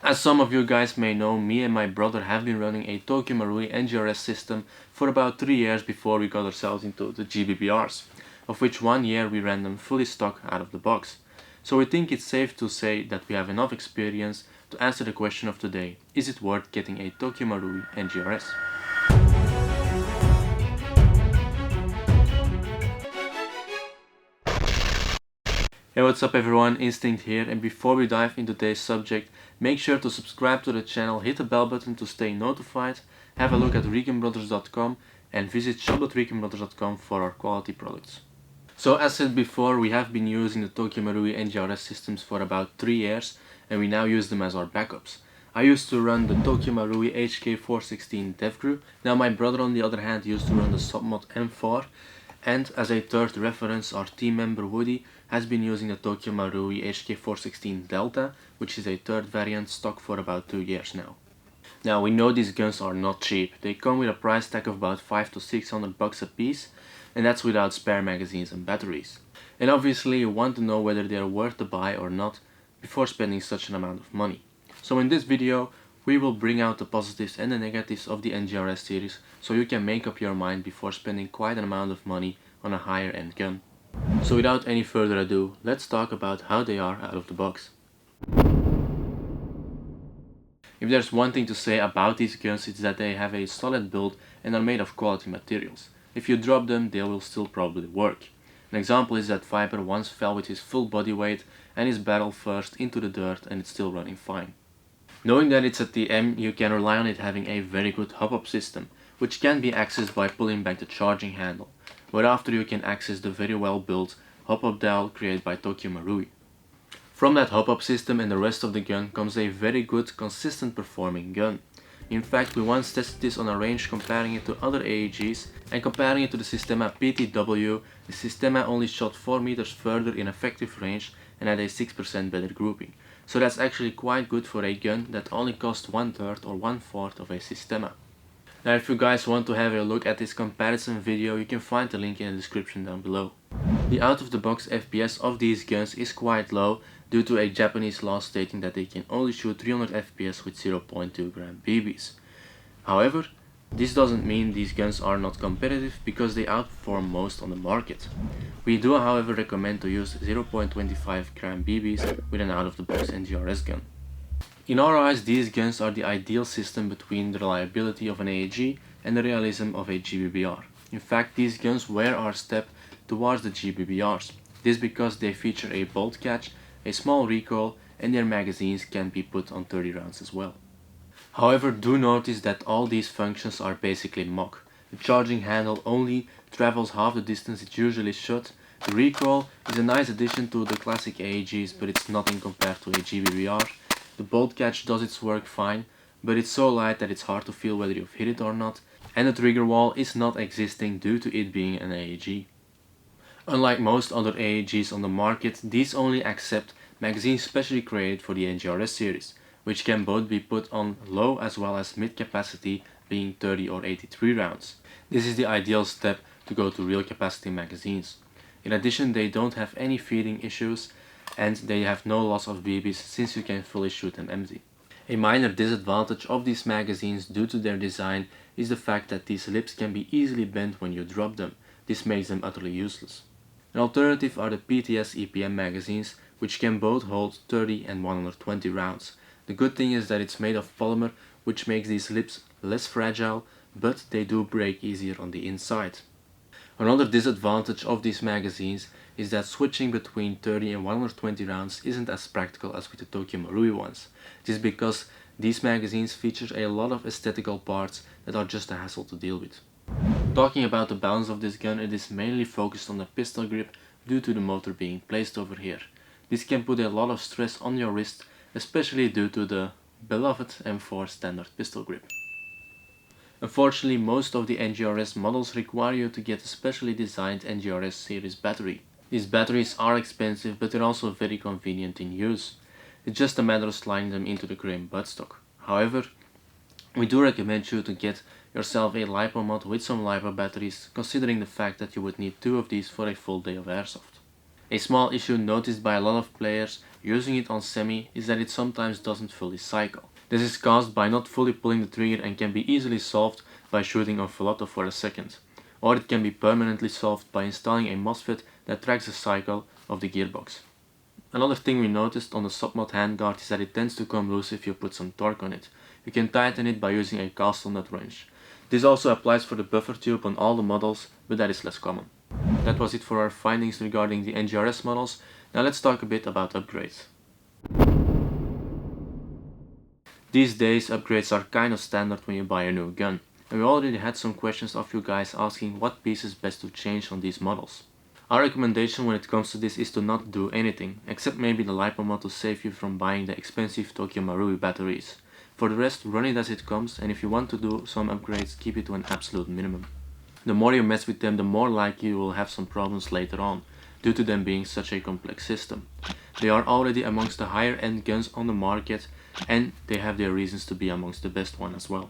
As some of you guys may know, me and my brother have been running a Tokyo MARUI NGRS system for about 3 years before we got ourselves into the GBBRs, of which 1 year we ran them fully stock out of the box. So we think it's safe to say that we have enough experience to answer the question of today: is it worth getting a Tokyo MARUI NGRS? Hey, what's up everyone, Instinct here, and before we dive into today's subject, make sure to subscribe to the channel, hit the bell button to stay notified, have a look at ReconBrothers.com and visit shop.ReconBrothers.com for our quality products. So as said before, we have been using the Tokyo MARUI NGRS systems for about 3 years and we now use them as our backups. I used to run the Tokyo MARUI HK416 Dev Crew. Now my brother on the other hand used to run the submod M4, and as a third reference, our team member Woody has been using the Tokyo MARUI HK416 Delta, which is a third variant stock for about 2 years now. Now we know these guns are not cheap. They come with a price tag of about 500 to 600 bucks a piece, and that's without spare magazines and batteries. And obviously you want to know whether they are worth the buy or not before spending such an amount of money. So in this video we will bring out the positives and the negatives of the NGRS series so you can make up your mind before spending quite an amount of money on a higher end gun. So without any further ado, let's talk about how they are out of the box. If there's one thing to say about these guns, it's that they have a solid build and are made of quality materials. If you drop them, they will still probably work. An example is that Viper once fell with his full body weight and his barrel first into the dirt and it's still running fine. Knowing that it's a TM, you can rely on it having a very good hop-up system, which can be accessed by pulling back the charging handle, whereafter you can access the very well built hop-up dial created by Tokyo MARUI. From that hop-up system and the rest of the gun comes a very good, consistent performing gun. In fact, we once tested this on a range comparing it to other AEGs, and comparing it to the Systema PTW, the Systema only shot 4 meters further in effective range and had a 6% better grouping. So that's actually quite good for a gun that only costs 1/3 or 1/4 of a Systema. Now if you guys want to have a look at this comparison video, you can find the link in the description down below. The out of the box FPS of these guns is quite low due to a Japanese law stating that they can only shoot 300 FPS with 0.2 gram BBs. However, this doesn't mean these guns are not competitive because they outperform most on the market. We do however recommend to use 0.25 gram BBs with an out of the box NGRS gun. In our eyes, these guns are the ideal system between the reliability of an AEG and the realism of a GBBR. In fact, these guns were our step towards the GBBRs. This because they feature a bolt catch, a small recoil, and their magazines can be put on 30 rounds as well. However, do notice that all these functions are basically mock. The charging handle only travels half the distance it usually should. The recoil is a nice addition to the classic AEGs, but it's nothing compared to a GBBR. The bolt catch does its work fine, but it's so light that it's hard to feel whether you've hit it or not, and the trigger wall is not existing due to it being an AEG. Unlike most other AEGs on the market, these only accept magazines specially created for the NGRS series, which can both be put on low as well as mid capacity, being 30 or 83 rounds. This is the ideal step to go to real capacity magazines. In addition, they don't have any feeding issues and they have no loss of BBs since you can fully shoot them empty. A minor disadvantage of these magazines due to their design is the fact that these lips can be easily bent when you drop them. This makes them utterly useless. An alternative are the Pts Epm Magazines, which can both hold 30 and 120 rounds. The good thing is that it's made of polymer, which makes these lips less fragile, but they do break easier on the inside. Another disadvantage of these magazines is that switching between 30 and 120 rounds isn't as practical as with the Tokyo MARUI ones. This is because these magazines feature a lot of aesthetical parts that are just a hassle to deal with. Talking about the balance of this gun, it is mainly focused on the pistol grip due to the motor being placed over here. This can put a lot of stress on your wrist, especially due to the beloved M4 standard pistol grip. Unfortunately, most of the NGRS models require you to get a specially designed NGRS series battery. These batteries are expensive, but they're also very convenient in use. It's just a matter of sliding them into the green buttstock. However, we do recommend you to get yourself a LiPo mod with some LiPo batteries, considering the fact that you would need 2 of these for a full day of airsoft. A small issue noticed by a lot of players using it on semi is that it sometimes doesn't fully cycle. This is caused by not fully pulling the trigger and can be easily solved by shooting on Volato for a second. Or it can be permanently solved by installing a Mosfet that tracks the cycle of the gearbox. Another thing we noticed on the submod handguard is that it tends to come loose if you put some torque on it. You can tighten it by using a castle nut wrench. This also applies for the buffer tube on all the models, but that is less common. That was it for our findings regarding the NGRS models. Now let's talk a bit about upgrades. These days upgrades are kind of standard when you buy a new gun, and we already had some questions of you guys asking what pieces best to change on these models. Our recommendation when it comes to this is to not do anything, except maybe the LiPo mod to save you from buying the expensive Tokyo Marui batteries. For the rest, run it as it comes, and if you want to do some upgrades, keep it to an absolute minimum. The more you mess with them, the more likely you will have some problems later on, due to them being such a complex system. They are already amongst the higher end guns on the market, and they have their reasons to be amongst the best one as well.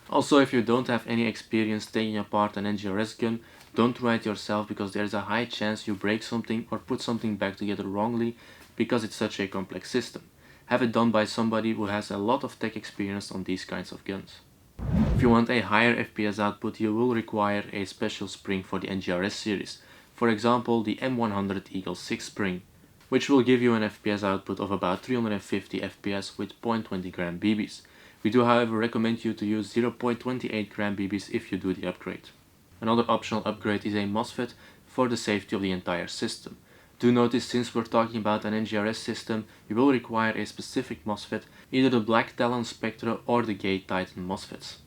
Also, if you don't have any experience taking apart an NGRS gun, don't try it yourself because there's a high chance you break something or put something back together wrongly because it's such a complex system. Have it done by somebody who has a lot of tech experience on these kinds of guns. If you want a higher FPS output, you will require a special spring for the NGRS series. For example, the M100 Eagle 6 spring, which will give you an FPS output of about 350 FPS with 0.20 gram BBs. We do however recommend you to use 0.28 gram BBs if you do the upgrade. Another optional upgrade is a Mosfet for the safety of the entire system. Do notice, since we're talking about an NGRS system, you will require a specific Mosfet, either the Black Talon Spectra or the Gate Titan Mosfets.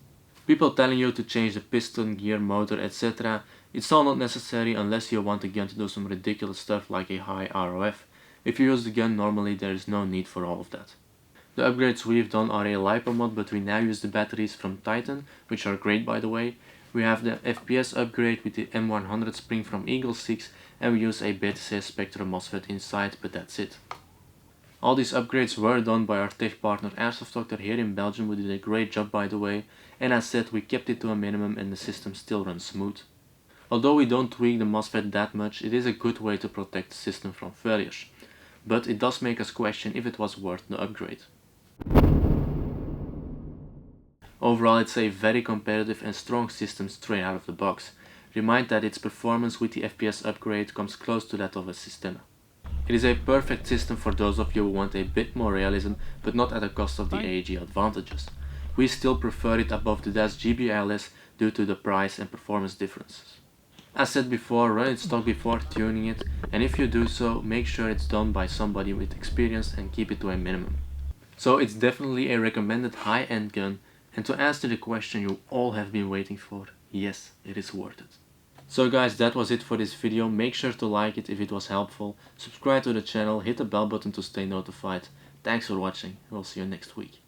People telling you to change the piston, gear, motor, etc. It's all not necessary unless you want the gun to do some ridiculous stuff like a high ROF. If you use the gun normally, there is no need for all of that. The upgrades we've done are a LiPo mod, but we now use the batteries from Titan, which are great by the way. We have the FPS upgrade with the M100 spring from Eagle 6, and we use a Pts Spectra Mosfet inside, but that's it. All these upgrades were done by our tech partner Airsoft Doctor here in Belgium, who did a great job by the way, and as said, we kept it to a minimum and the system still runs smooth. Although we don't tweak the Mosfet that much, it is a good way to protect the system from failures. But it does make us question if it was worth the upgrade. Overall, it's a very competitive and strong system straight out of the box. Remind that its performance with the FPS upgrade comes close to that of a Systema. It is a perfect system for those of you who want a bit more realism, but not at the cost of the AEG advantages. We still prefer it above the DAS GBLS due to the price and performance differences. As said before, run it stock before tuning it, and if you do so, make sure it's done by somebody with experience and keep it to a minimum. So it's definitely a recommended high-end gun, and to answer the question you all have been waiting for, yes, it is worth it. So guys, that was it for this video. Make sure to like it if it was helpful, subscribe to the channel, hit the bell button to stay notified. Thanks for watching, we'll see you next week.